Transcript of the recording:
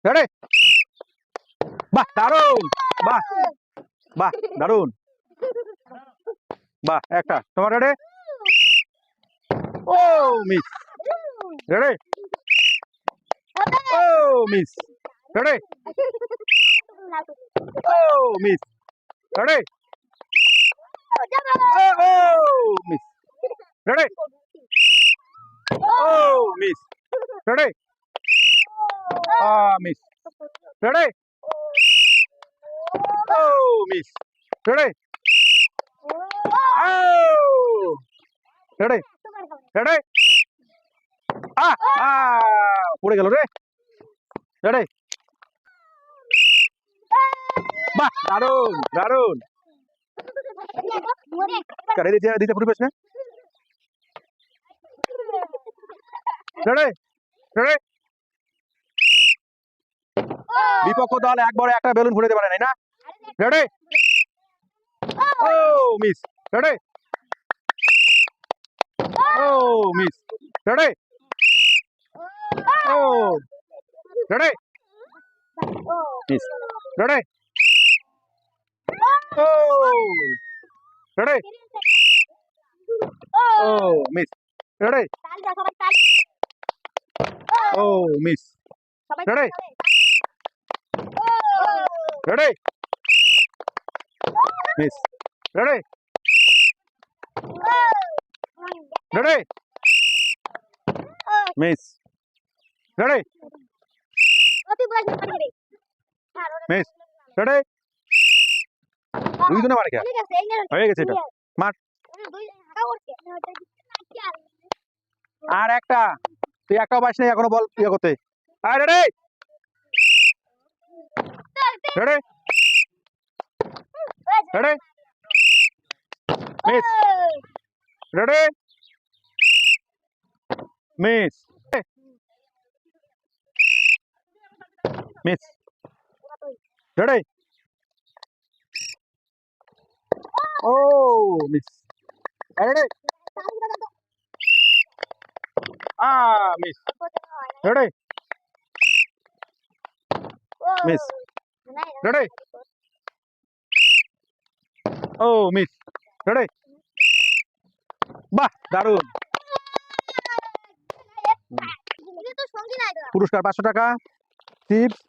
ready, বাহ দারুন, বাহ বাহ দারুন, বাহ একটা তোমার রেডি, ও মিস, রেডি, ও মিস, রেডি, ও মিস, রেডি, ও মিস, রেডি, ও মিস, রেডি, মিস, রেডি, ও মিস, রেডি, রেডি, রেডি, পড়ে গেল রে, রেডি, বাহ দারুন দারুন, দিতে দিতে পরিবেশ না, রেডি, রেডি, বিপক্ষ দল একবারে একটা বেলুন ঘুরে দিতে পারে না, রেডি, ও মিস, রেডি, ও মিস, রেডি, ও রেডি, মিস, রেডি, ও রেডি, ও মিস, রেডি, ও miss, ready, ready, miss, ready, ready, miss, ready, miss, ready, দুইজনে মারে খেয়া হয়ে গেছে, এটা মার, আর একটা, তুই একটাও পাস নাই এখনো বল ইয়ে করতে, আর ready, ready, ready, miss, ready, miss, miss, ready, ও miss, ready, miss, ready, miss, ready, ও মিস, রেডি, বাহ দারুন, পুরস্কার 500 টাকা, চিপস